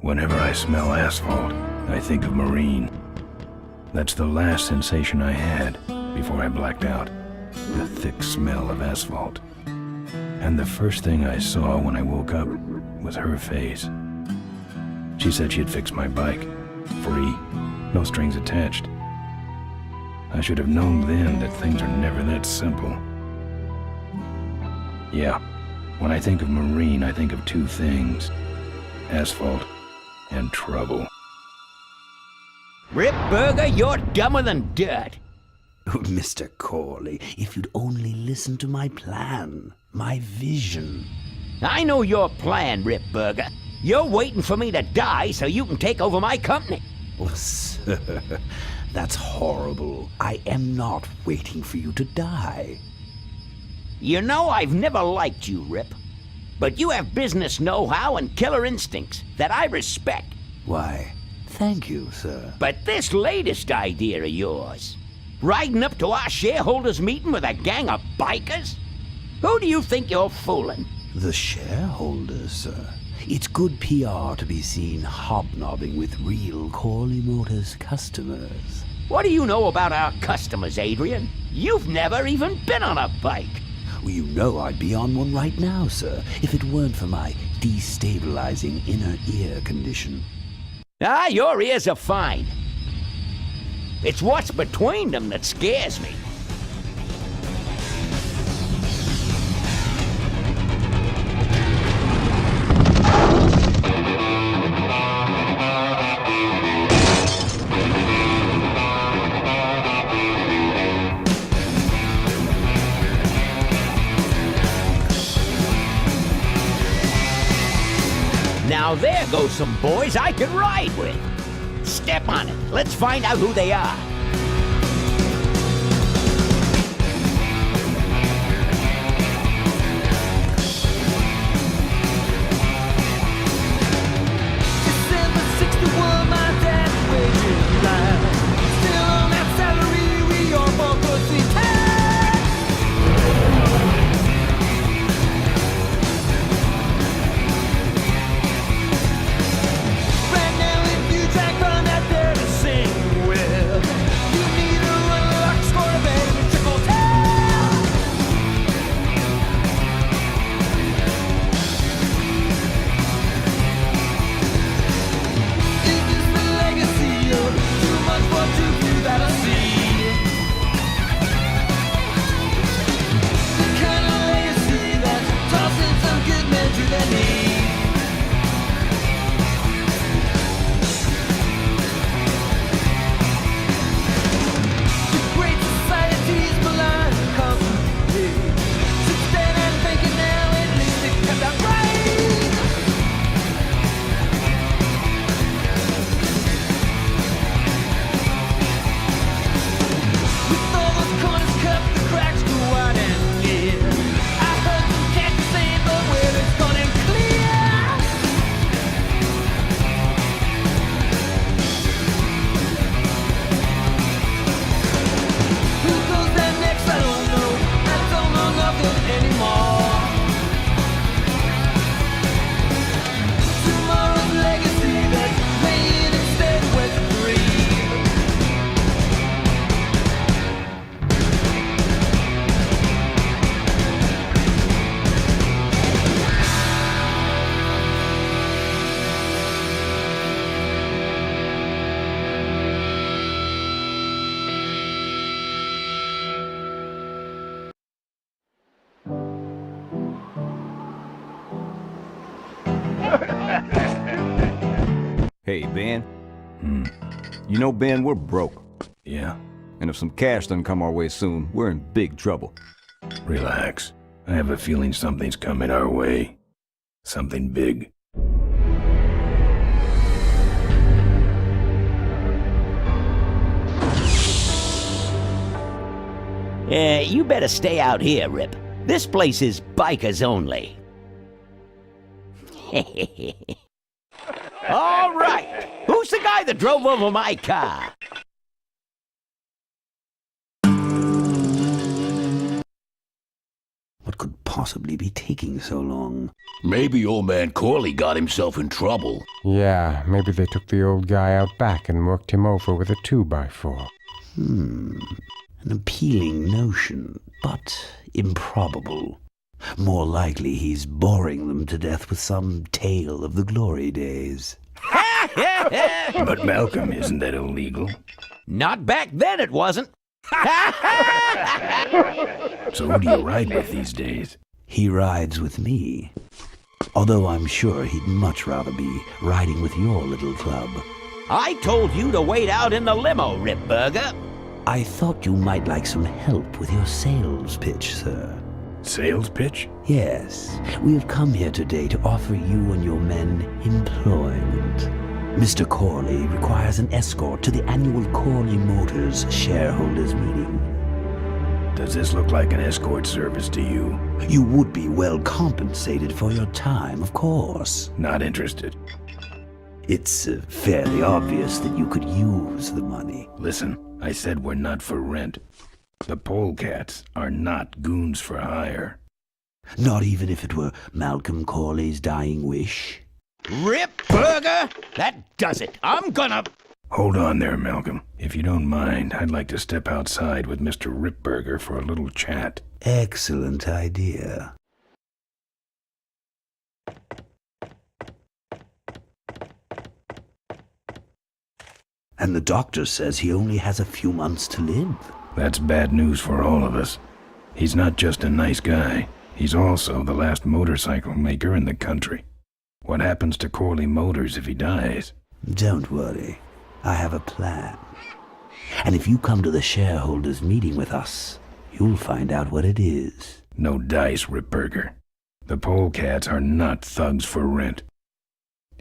Whenever I smell asphalt, I think of marine. That's the last sensation I had before I blacked out. The thick smell of asphalt. And the first thing I saw when I woke up was her face. She said she'd fix my bike. Free. No strings attached. I should have known then that things are never that simple. Yeah, when I think of marine, I think of two things. Asphalt and trouble. Rip Burger, you're dumber than dirt. Oh, Mr. Corley, if you'd only listen to my plan, my vision. I know your plan, Rip Burger. You're waiting for me to die so you can take over my company. Oh, sir, that's horrible. I am not waiting for you to die. You know I've never liked you, Rip. But you have business know-how and killer instincts that I respect. Why, thank you, sir. But this latest idea of yours, riding up to our shareholders' meeting with a gang of bikers? Who do you think you're fooling? The shareholders, sir. It's good PR to be seen hobnobbing with real Corley Motors customers. What do you know about our customers, Adrian? You've never even been on a bike. Well, you know I'd be on one right now, sir, if it weren't for my destabilizing inner ear condition. Ah, your ears are fine. It's what's between them that scares me. Now there go some boys I can ride with. Step on it. Let's find out who they are. December 61, my dad wages live. Still on that salary, we all both go see tax. Right now, if you track on that there to sing with, you need a run rock score a baby triple tail. Is this the legacy of too much for too few that I see? The kind of legacy that's tossing some good men to their knees. The great society's malign constantly. Sit stand and think it now, at least it comes out right. With all those corners cut, the cracks go wide and near. I heard some cats saying, but where it's gone and clear. Who goes there next? I don't know. I don't know nothing anymore. Tomorrow's legacy that's playing instead where to breathe. Hey, Ben. You know, Ben, we're broke. Yeah, And if some cash doesn't come our way soon, we're in big trouble. relax. I have a feeling something's coming our way. Something big. You better stay out here, Rip. This place is bikers only. All right. Who's the guy that drove over my car? What What could possibly be taking so long? Maybe old man Corley got himself in trouble. Yeah, maybe they took the old guy out back and worked him over with a 2x4. An appealing notion, but improbable. More likely he's boring them to death with some tale of the glory days. But Malcolm, isn't that illegal? Not back then it wasn't. So who do you ride with these days? He rides with me. Although I'm sure he'd much rather be riding with your little club. I told you to wait out in the limo, Ripburger. I thought you might like some help with your sales pitch, sir. Sales pitch? Yes, we have come here today to offer you and your men employment. Mr. Corley requires an escort to the annual Corley Motors shareholders meeting. Does this look like an escort service to you? You would be well compensated for your time, of course. Not interested. It's fairly obvious that you could use the money. Listen, I said we're not for rent. The Polecats are not goons for hire. Not even if it were Malcolm Corley's dying wish. Ripburger, that does it. I'm gonna... Hold on there, Malcolm. If you don't mind, I'd like to step outside with Mr. Ripburger for a little chat. Excellent idea. And the doctor says he only has a few months to live. That's bad news for all of us. He's not just a nice guy. He's also the last motorcycle maker in the country. What happens to Corley Motors if he dies? Don't worry. I have a plan. And if you come to the shareholders' meeting with us, you'll find out what it is. No dice, Ripburger. The Polecats are not thugs for rent.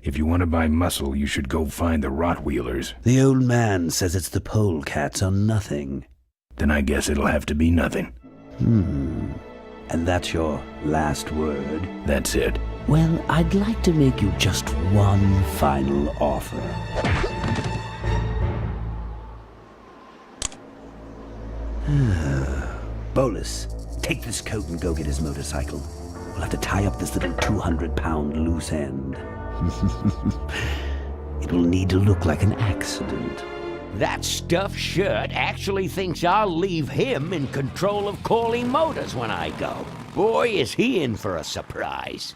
If you want to buy muscle, you should go find the Rottweilers. The old man says it's the Polecats or nothing. Then I guess it'll have to be nothing. And that's your last word? That's it. Well, I'd like to make you just one final offer. Bolus, take this coat and go get his motorcycle. We'll have to tie up this little 200-pound loose end. It will need to look like an accident. That stuffed shirt actually thinks I'll leave him in control of Corley Motors when I go. Boy, is he in for a surprise.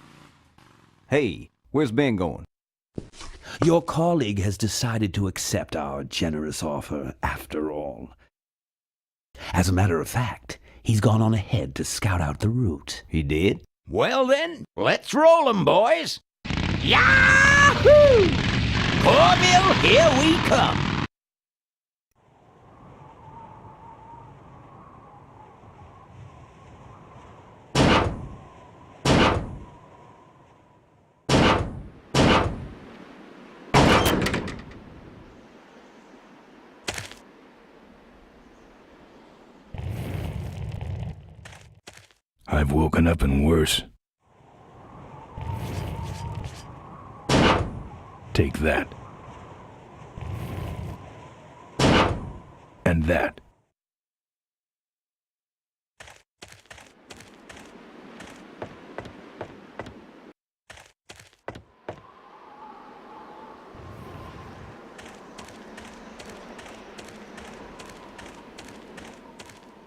Hey, where's Ben going? Your colleague has decided to accept our generous offer after all. As a matter of fact, he's gone on ahead to scout out the route. He did? Well then, let's roll 'em, boys. Yahoo! Corville, here we come. I've woken up and worse. Take that. And that.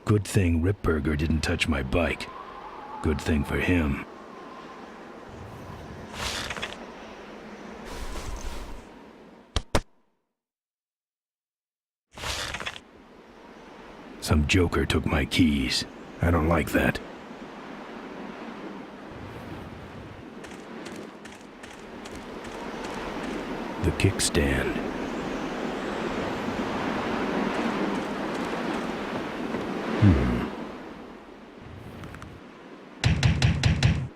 Good thing Ripburger didn't touch my bike. Good thing for him. Some joker took my keys. I don't like that. The kickstand.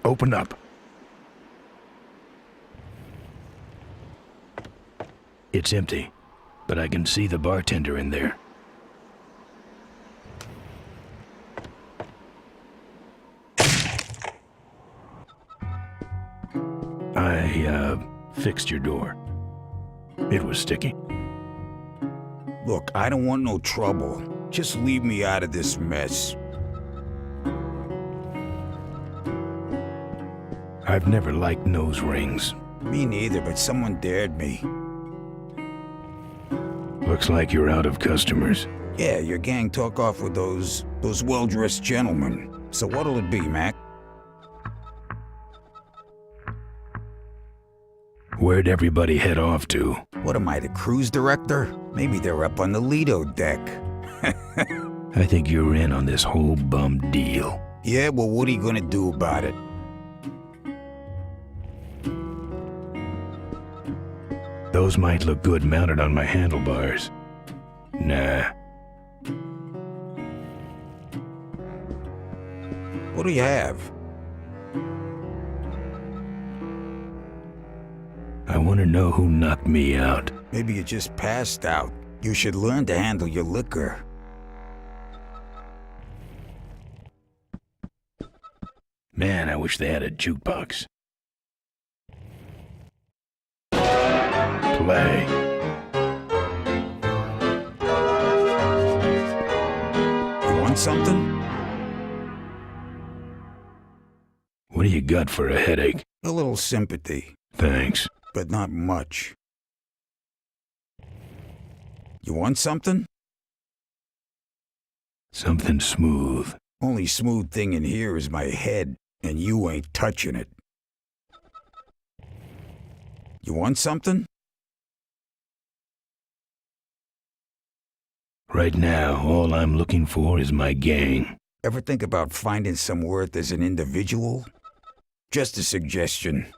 Open up. It's empty, but I can see the bartender in there. I fixed your door. It was sticky. Look, I don't want no trouble. Just leave me out of this mess. I've never liked nose rings. Me neither, but someone dared me. Looks like you're out of customers. Yeah, your gang took off with those well-dressed gentlemen. So what'll it be, Mac? Where'd everybody head off to? What am I, the cruise director? Maybe they're up on the Lido deck. I think you're in on this whole bum deal. Yeah, well, what are you gonna do about it? Those might look good mounted on my handlebars. Nah. What do you have? I want to know who knocked me out. Maybe you just passed out. You should learn to handle your liquor. Man, I wish they had a jukebox. Play. You want something? What do you got for a headache? A little sympathy, Thanks. but not much. You want something? Something smooth. Only smooth thing in here is my head, and you ain't touching it. You want something? Right now, all I'm looking for is my gang. Ever think about finding some worth as an individual? Just a suggestion.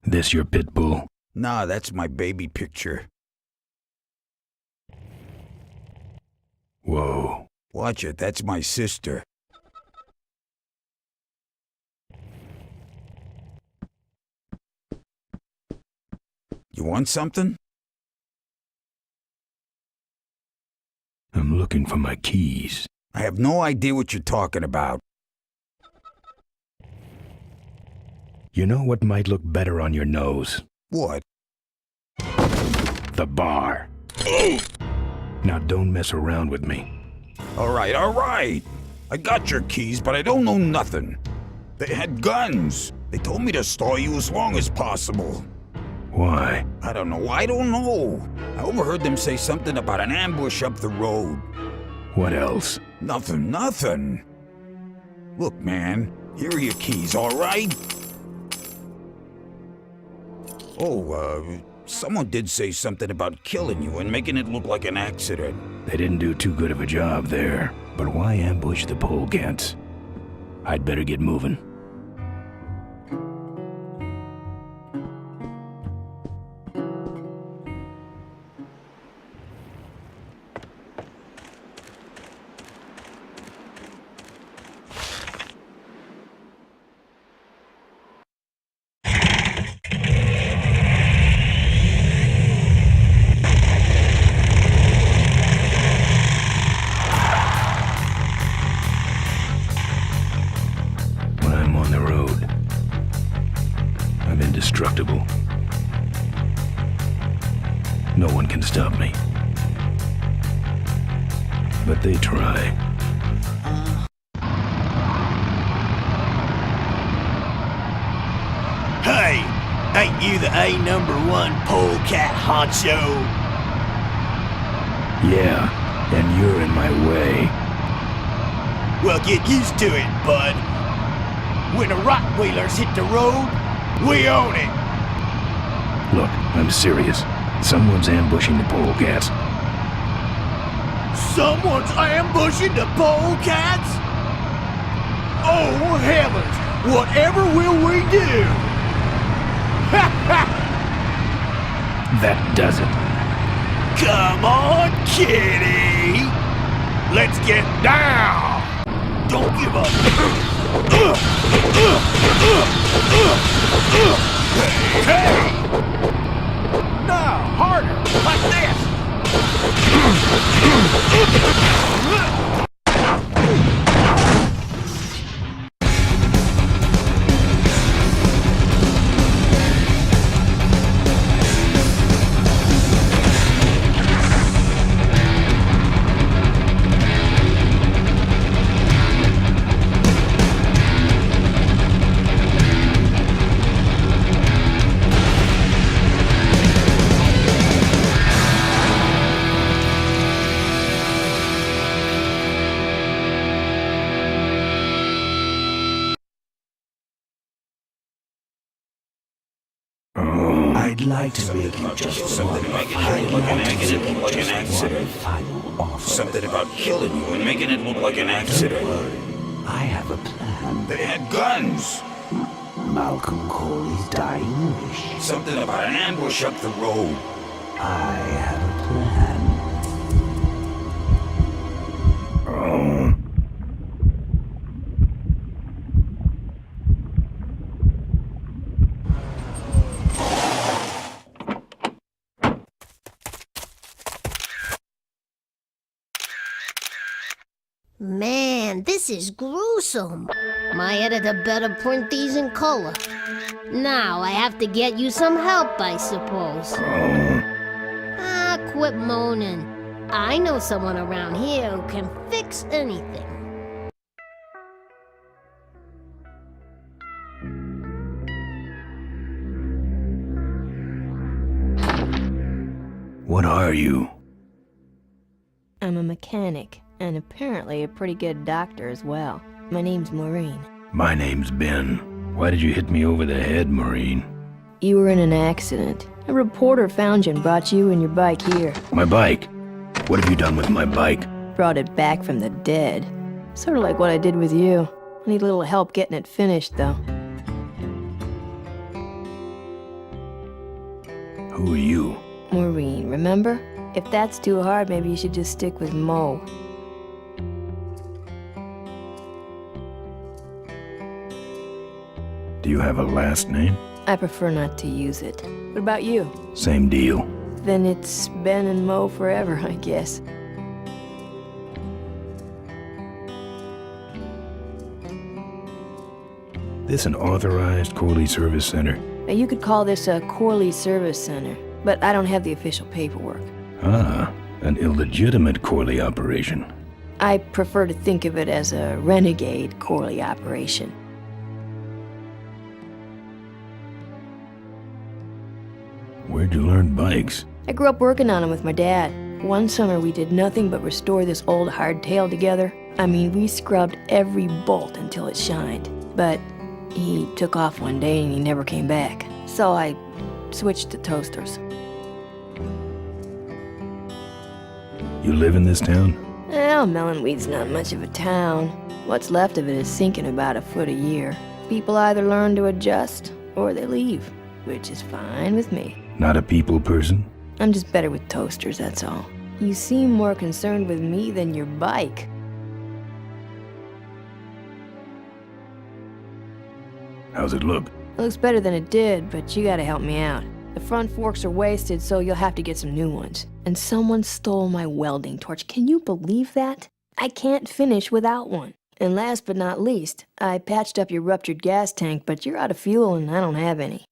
This your pit bull? Nah, that's my baby picture. Whoa. Watch it, that's my sister. You want something? I'm looking for my keys. I have no idea what you're talking about. You know what might look better on your nose? What? The bar. Now don't mess around with me. All right. I got your keys, but I don't know nothing. They had guns. They told me to stall you as long as possible. Why? I don't know. I overheard them say something about an ambush up the road. What else? Nothing. Look, man, here are your keys, all right? Oh, someone did say something about killing you and making it look like an accident. They didn't do too good of a job there. But why ambush the Polecats? I'd better get moving. Indestructible. No one can stop me. But they try. Hey, ain't you the A#1 polecat honcho? Yeah, and you're in my way. Well, get used to it, bud. When the Rottweilers hit the road, we own it! Look, I'm serious. Someone's ambushing the Polecats. Someone's ambushing the Polecats? Oh, heavens! Whatever will we do? Ha ha! That does it. Come on, kitty! Let's get down! Don't give up! Hey! Now, harder! Like this! I'd like to make you just one final offer. Something about killing you and making it look like an accident. I have a plan. They had guns. Malcolm Corley's dying wish. Something about an ambush up the road. I have a plan. Oh. Man, this is gruesome. My editor better print these in color. Now I have to get you some help, I suppose. Ah, quit moaning. I know someone around here who can fix anything. What are you? I'm a mechanic, and apparently a pretty good doctor as well. My name's Maureen. My name's Ben. Why did you hit me over the head, Maureen? You were in an accident. A reporter found you and brought you and your bike here. My bike? What have you done with my bike? Brought it back from the dead. Sort of like what I did with you. I need a little help getting it finished, though. Who are you? Maureen, remember? If that's too hard, maybe you should just stick with Mo. Do you have a last name? I prefer not to use it. What about you? Same deal. Then it's Ben and Mo forever, I guess. This an authorized Corley Service Center? Now, you could call this a Corley Service Center, but I don't have the official paperwork. Ah, an illegitimate Corley operation. I prefer to think of it as a renegade Corley operation. Where'd you learn bikes? I grew up working on them with my dad. One summer we did nothing but restore this old hardtail together. I mean, we scrubbed every bolt until it shined. But he took off one day and he never came back. So I switched to toasters. You live in this town? Well, Melonweed's not much of a town. What's left of it is sinking about a foot a year. People either learn to adjust or they leave, which is fine with me. Not a people person? I'm just better with toasters, that's all. You seem more concerned with me than your bike. How's it look? It looks better than it did, but you gotta help me out. The front forks are wasted, so you'll have to get some new ones. And someone stole my welding torch. Can you believe that? I can't finish without one. And last but not least, I patched up your ruptured gas tank, but you're out of fuel and I don't have any.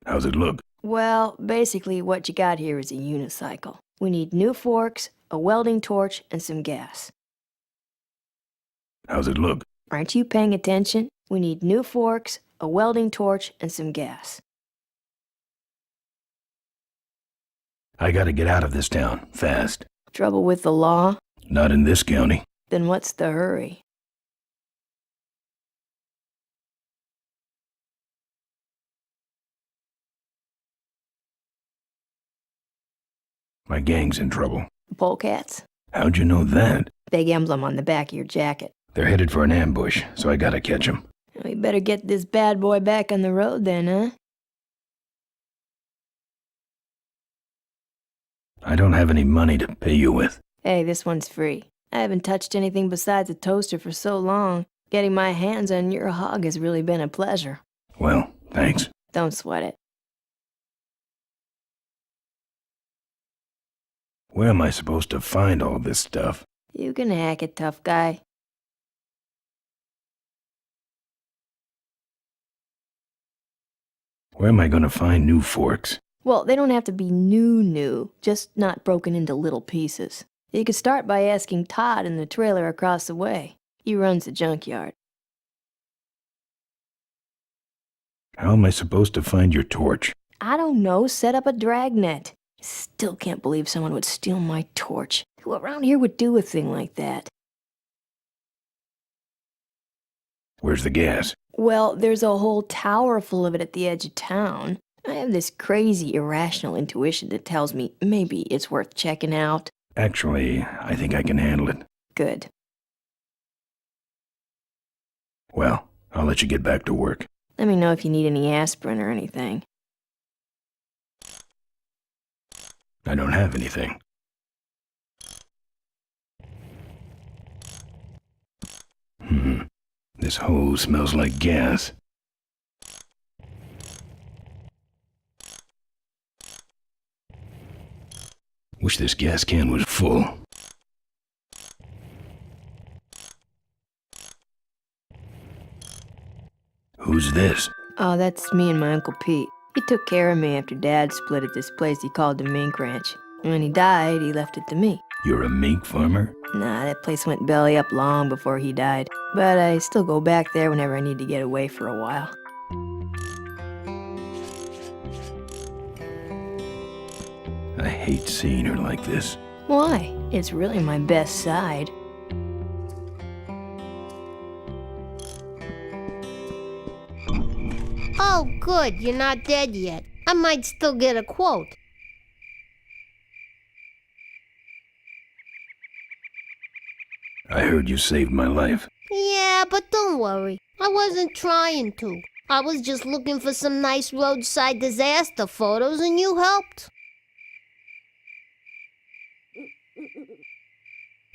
How's it look? Well, basically what you got here is a unicycle. We need new forks, a welding torch, and some gas. How's it look? Aren't you paying attention? We need new forks, a welding torch, and some gas. I gotta get out of this town, fast. Trouble with the law? Not in this county. Then what's the hurry? My gang's in trouble. The Polecats? How'd you know that? Big emblem on the back of your jacket. They're headed for an ambush, so I gotta catch them. We better get this bad boy back on the road then, huh? I don't have any money to pay you with. Hey, this one's free. I haven't touched anything besides a toaster for so long. Getting my hands on your hog has really been a pleasure. Well, thanks. Don't sweat it. Where am I supposed to find all this stuff? You can hack it, tough guy. Where am I gonna find new forks? Well, they don't have to be new, just not broken into little pieces. You could start by asking Todd in the trailer across the way. He runs the junkyard. How am I supposed to find your torch? I don't know, set up a dragnet. Still can't believe someone would steal my torch. Who around here would do a thing like that? Where's the gas? Well, there's a whole tower full of it at the edge of town. I have this crazy, irrational intuition that tells me maybe it's worth checking out. Actually, I think I can handle it. Good. Well, I'll let you get back to work. Let me know if you need any aspirin or anything. I don't have anything. This hose smells like gas. Wish this gas can was full. Who's this? Oh, that's me and my Uncle Pete. He took care of me after Dad split at this place he called the Mink Ranch. When he died, he left it to me. You're a mink farmer? Nah, that place went belly up long before he died. But I still go back there whenever I need to get away for a while. I hate seeing her like this. Why? It's really my best side. Oh, good, you're not dead yet. I might still get a quote. I heard you saved my life. Yeah, but don't worry. I wasn't trying to. I was just looking for some nice roadside disaster photos and you helped.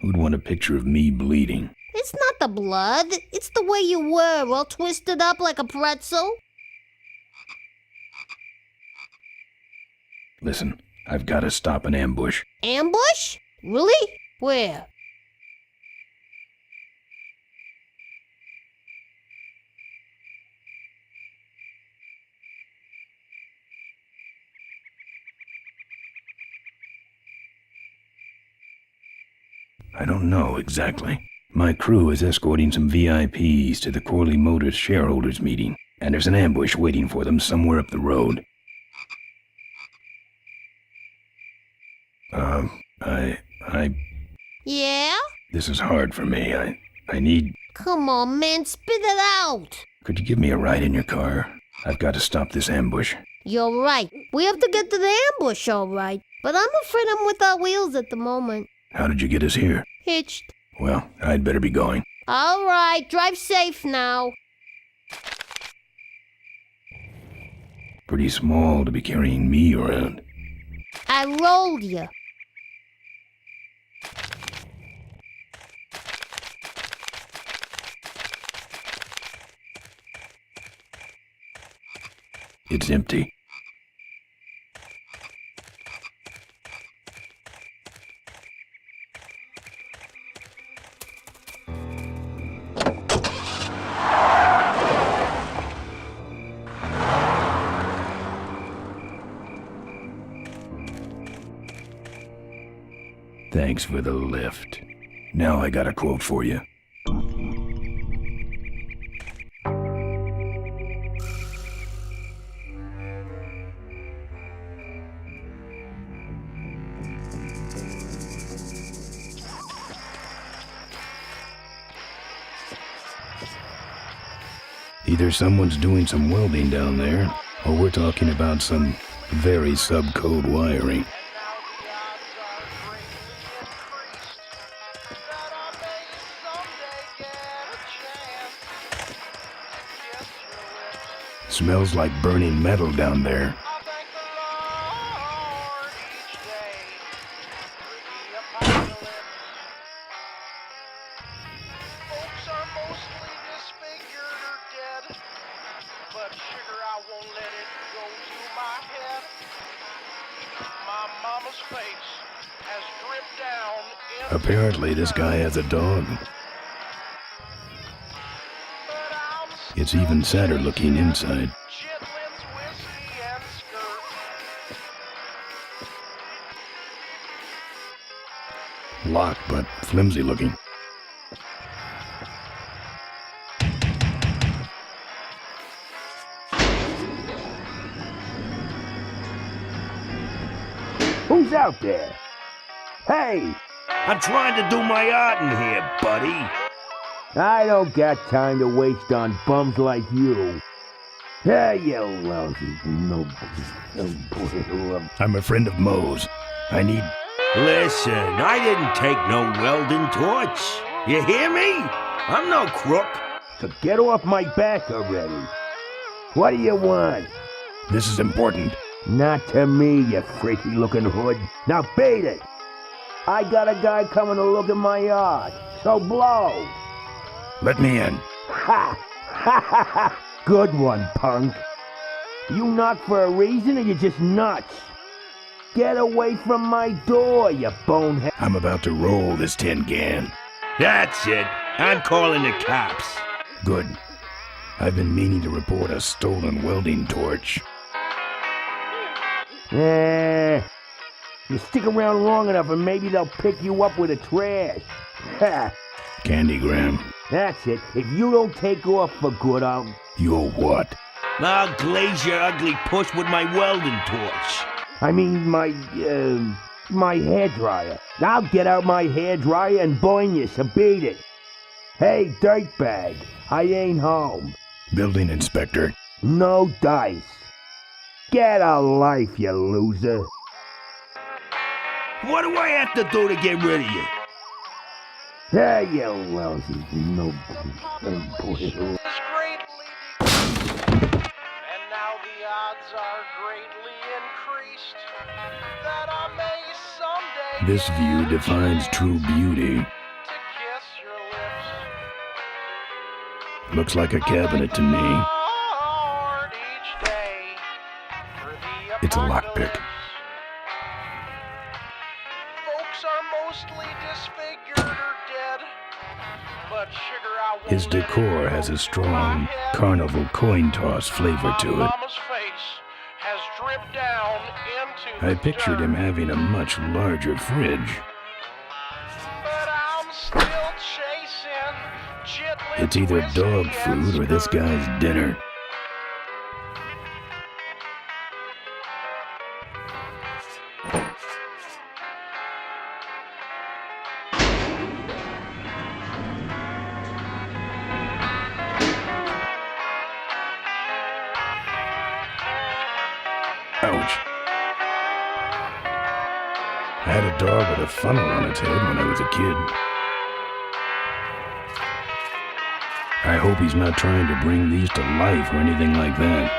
Who'd want a picture of me bleeding? It's not the blood. It's the way you were, all twisted up like a pretzel. Listen, I've got to stop an ambush. Ambush? Really? Where? I don't know exactly. My crew is escorting some VIPs to the Corley Motors shareholders meeting, and there's an ambush waiting for them somewhere up the road. Yeah? This is hard for me. I need... Come on, man, spit it out. Could you give me a ride in your car? I've got to stop this ambush. You're right. We have to get to the ambush, all right. But I'm afraid I'm without wheels at the moment. How did you get us here? Hitched. Well, I'd better be going. All right, drive safe now. Pretty small to be carrying me around. I rolled you. It's empty. Thanks for the lift. Now I got a quote for you. Either someone's doing some welding down there, or we're talking about some very subcode wiring. Smells like burning metal down there. Apparently, this guy has a dog. It's even sadder looking inside. Locked, but flimsy looking. Who's out there? Hey! I'm trying to do my art in here, buddy. I don't got time to waste on bums like you. Hey, you lousy no. I'm a friend of Moe's. I need... Listen, I didn't take no welding torch. You hear me? I'm no crook. So get off my back already. What do you want? This is important. Not to me, you freaky-looking hood. Now beat it. I got a guy coming to look at my yard, so blow. Let me in. Ha! Ha ha ha! Good one, punk. You knock for a reason or you just nuts? Get away from my door, you bonehead. I'm about to roll this tin can. That's it. I'm calling the cops. Good. I've been meaning to report a stolen welding torch. You stick around long enough and maybe they'll pick you up with the trash. Ha! Candygram. That's it. If you don't take off for good, I'll... You'll what? I'll glaze your ugly puss with my welding torch. I mean, my hairdryer. I'll get out my hairdryer and burn you, so beat it. Hey, dirtbag, I ain't home. Building inspector. No dice. Get a life, you loser. What do I have to do to get rid of you? Hey, you lousy no. Greatly and now the odds are greatly increased that I may someday This view defines true beauty. to kiss your lips. Looks like a cabinet to me. Lord, each day for the It's a lockpick. folks are mostly disfigured or dead, but sugar I won't His let it decor has a strong carnival coin toss flavor to it. Mama's face has dripped down into I the pictured him dirt. having a much larger fridge. But I'm still chasing chitlin It's either whiskey dog and food or this guy's dinner. Ouch. I had a dog with a funnel on its head when I was a kid. I hope he's not trying to bring these to life or anything like that.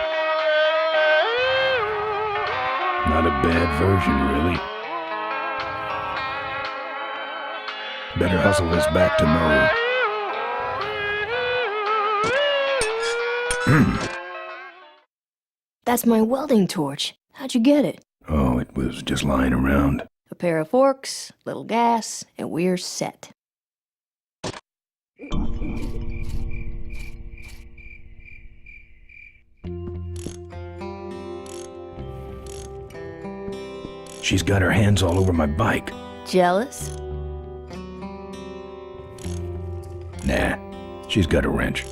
Not a bad version, really. Better hustle this back to Mo. That's my welding torch. How'd you get it? Oh, it was just lying around. A pair of forks, little gas, and we're set. She's got her hands all over my bike. Jealous? Nah, she's got a wrench.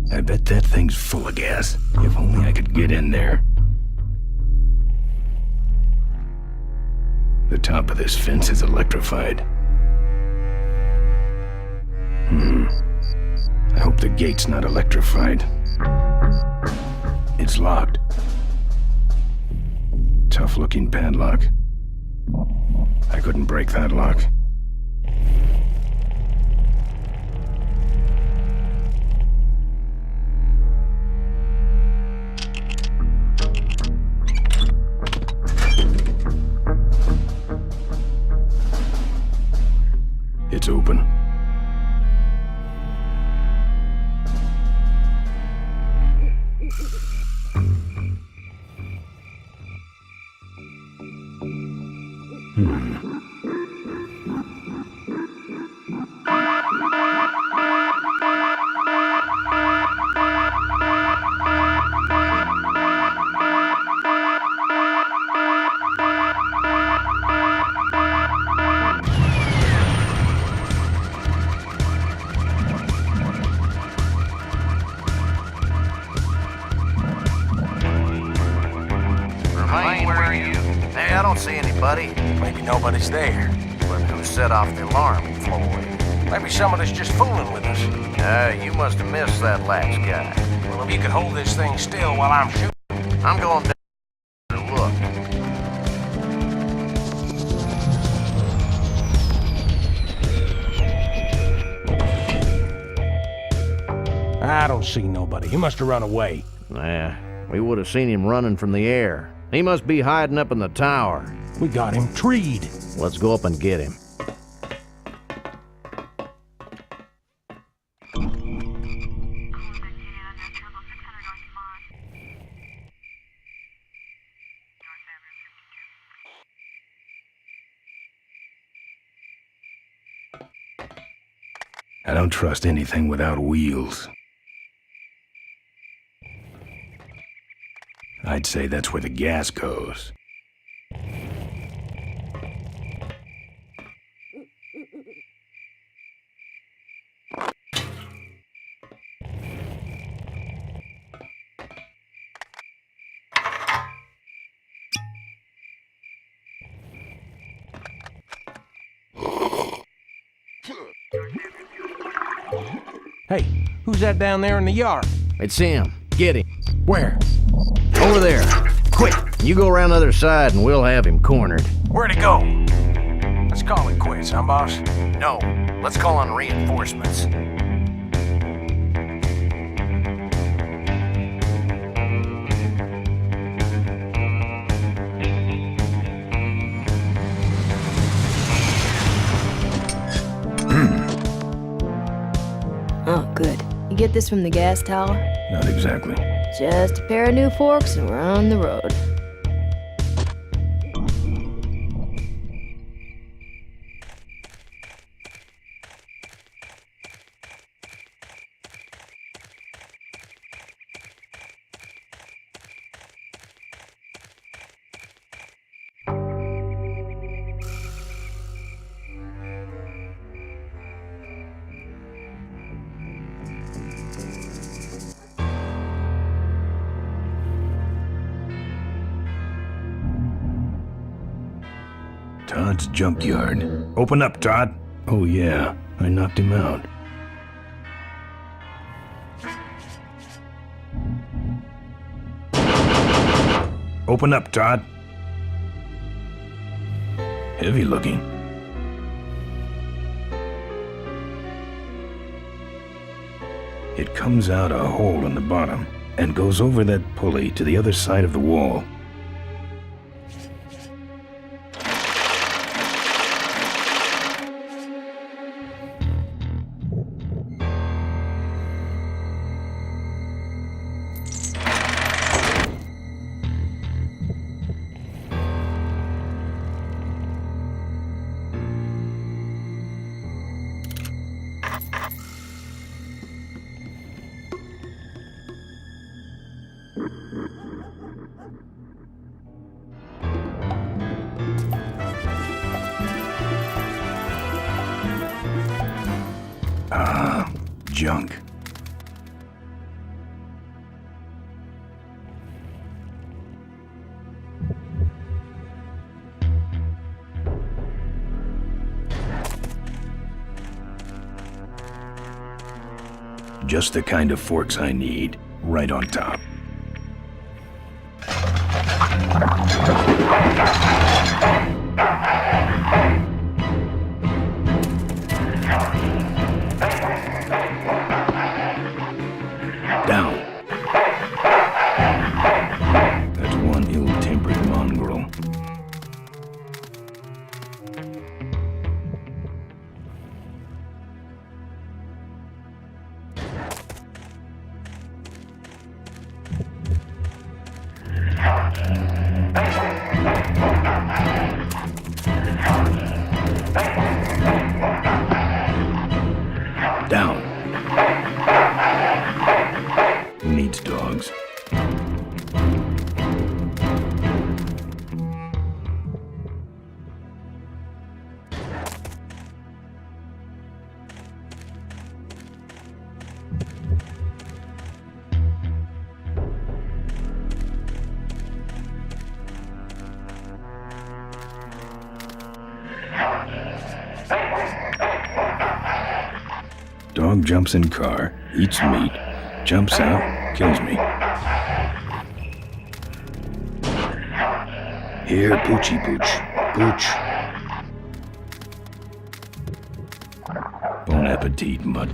I bet that thing's full of gas. If only I could get in there. The top of this fence is electrified. I hope the gate's not electrified. It's locked. Tough-looking padlock. I couldn't break that lock. It's open. nobody's there. But who set off the alarm, Floyd? Maybe somebody's just fooling with us. You must have missed that last guy. Well, if you could hold this thing still while I'm shooting. I'm going down to look. I don't see nobody. He must have run away. Nah, we would have seen him running from the air. He must be hiding up in the tower. We got him treed. Let's go up and get him. I don't trust anything without wheels. I'd say that's where the gas goes. Hey, who's that down there in the yard? It's him. Get him. Where? Over there. Quick, you go around the other side and we'll have him cornered. Where'd he go? Let's call it quits, huh, boss? No, let's call on reinforcements. Oh, good. You get this from the gas tower? Not exactly. Just a pair of new forks and we're on the road. Todd's junkyard. Open up, Todd. Oh yeah, I knocked him out. Open up, Todd. Heavy looking. It comes out a hole in the bottom and goes over that pulley to the other side of the wall. Junk. Just the kind of forks I need, right on top. Down. That's one ill-tempered mongrel. Down. Who needs dogs? Dog jumps in car, eats meat, jumps out, kills me. Here, Poochie Pooch. Pooch. Bon appetit, mutt.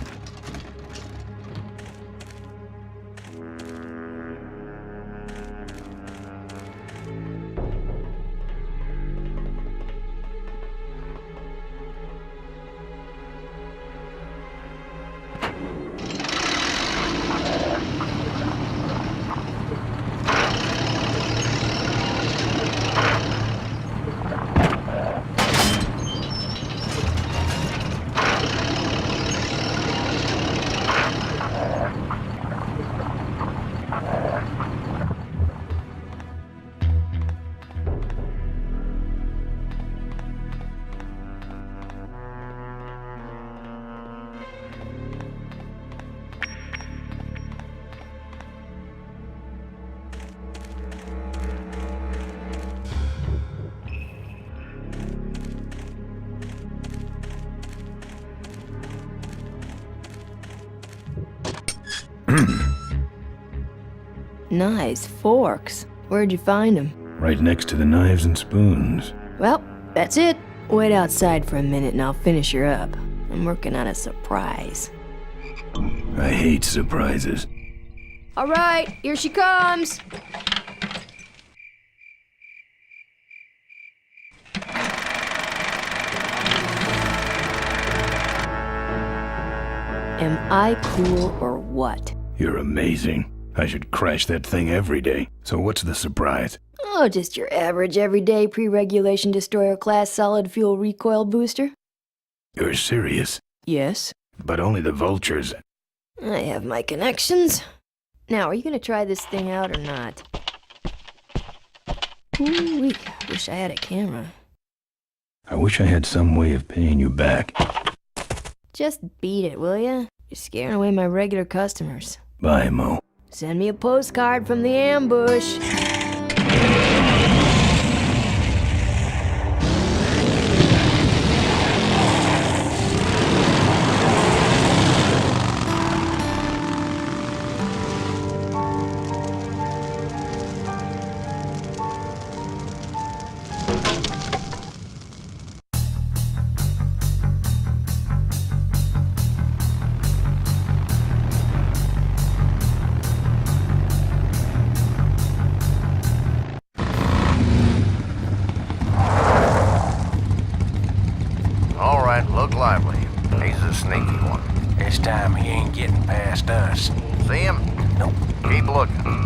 Nice forks. Where'd you find them? Right next to the knives and spoons. Well, that's it. Wait outside for a minute and I'll finish her up. I'm working on a surprise. I hate surprises. All right, here she comes. Am I cool or what? You're amazing. I should crash that thing every day. So what's the surprise? Oh, just your average everyday pre-regulation destroyer class solid fuel recoil booster. You're serious? Yes. But only the vultures. I have my connections. Now, are you gonna try this thing out or not? Ooh, wish I had a camera. I wish I had some way of paying you back. Just beat it, will ya? You're scaring away my regular customers. Bye, Mo. Send me a postcard from the ambush. Look lively. He's a sneaky one. This time he ain't getting past us. See him? Nope. Keep looking.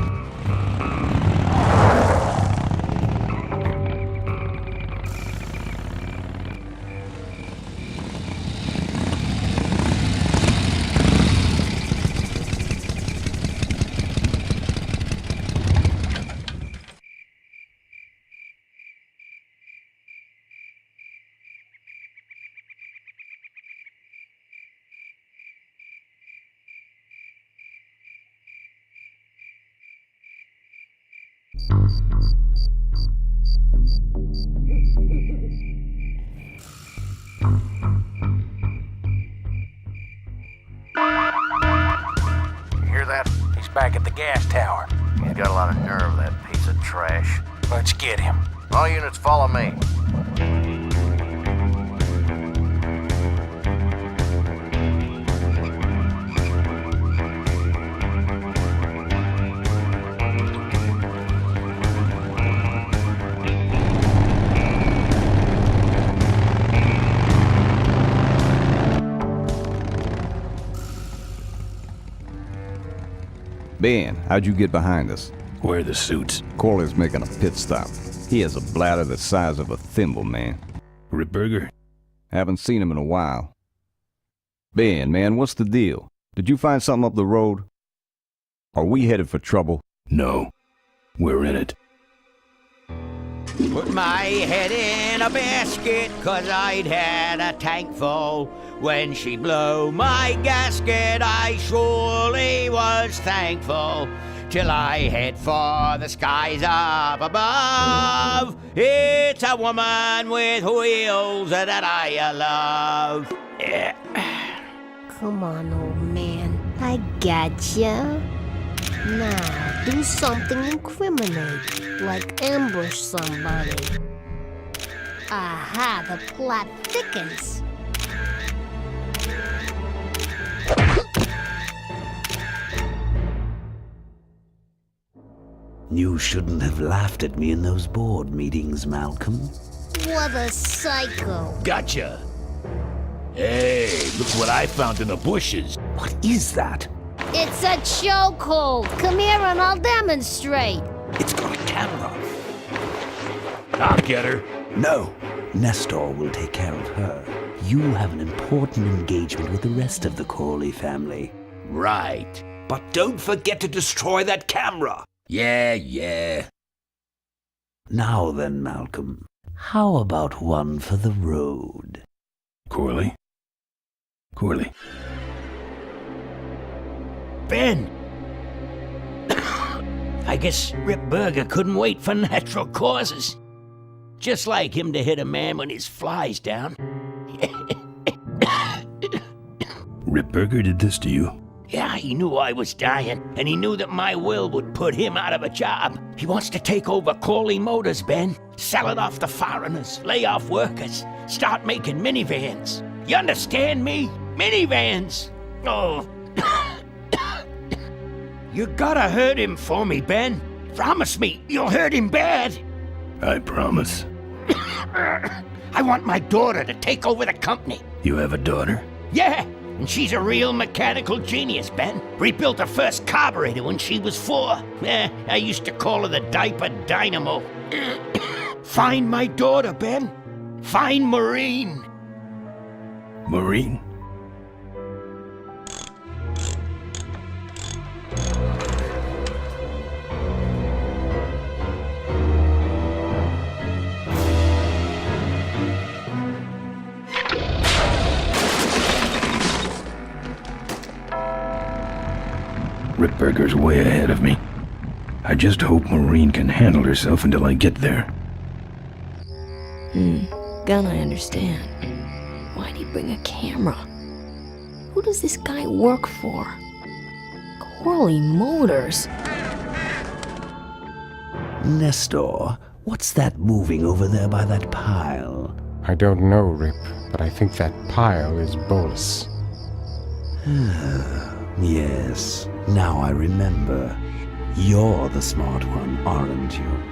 Hear that? He's back at the gas tower. He's got a lot of nerve, that piece of trash. Let's get him. All units follow me. Ben, how'd you get behind us? Where are the suits? Corley's making a pit stop. He has a bladder the size of a thimble, man. Ripburger? Haven't seen him in a while. Ben, man, what's the deal? Did you find something up the road? Are we headed for trouble? No. We're in it. Put my head in a basket, 'cause I'd had a tank full. When she blew my gasket, I surely was thankful. Till I head for the skies up above. It's a woman with wheels that I love. Come on, old man. I gotcha. Now, do something incriminating, like ambush somebody. Aha, the plot thickens. You shouldn't have laughed at me in those board meetings, Malcolm. What a psycho. Gotcha. Hey, look what I found in the bushes. What is that? It's a chokehold. Come here and I'll demonstrate. It's got a camera. I'll get her. No. Nestor will take care of her. You have an important engagement with the rest of the Corley family. Right. But don't forget to destroy that camera. Yeah. Now then, Malcolm, how about one for the road? Corley? Ben! I guess Rip Burger couldn't wait for natural causes. Just like him to hit a man when his fly's down. Rip Burger did this to you? Yeah, he knew I was dying, and he knew that my will would put him out of a job. He wants to take over Corley Motors, Ben. Sell it off to foreigners, lay off workers, start making minivans. You understand me? Minivans! Oh. You gotta hurt him for me, Ben. Promise me you'll hurt him bad. I promise. I want my daughter to take over the company. You have a daughter? Yeah, and she's a real mechanical genius, Ben. Rebuilt her first carburetor when she was 4. I used to call her the diaper dynamo. Find my daughter, Ben. Find Maureen. Maureen? Rip Burger's way ahead of me. I just hope Maureen can handle herself until I get there. Gun, I understand. Why'd he bring a camera? Who does this guy work for? Corley Motors. Nestor, what's that moving over there by that pile? I don't know, Rip, but I think that pile is Bolus. Yes, now I remember. You're the smart one, aren't you?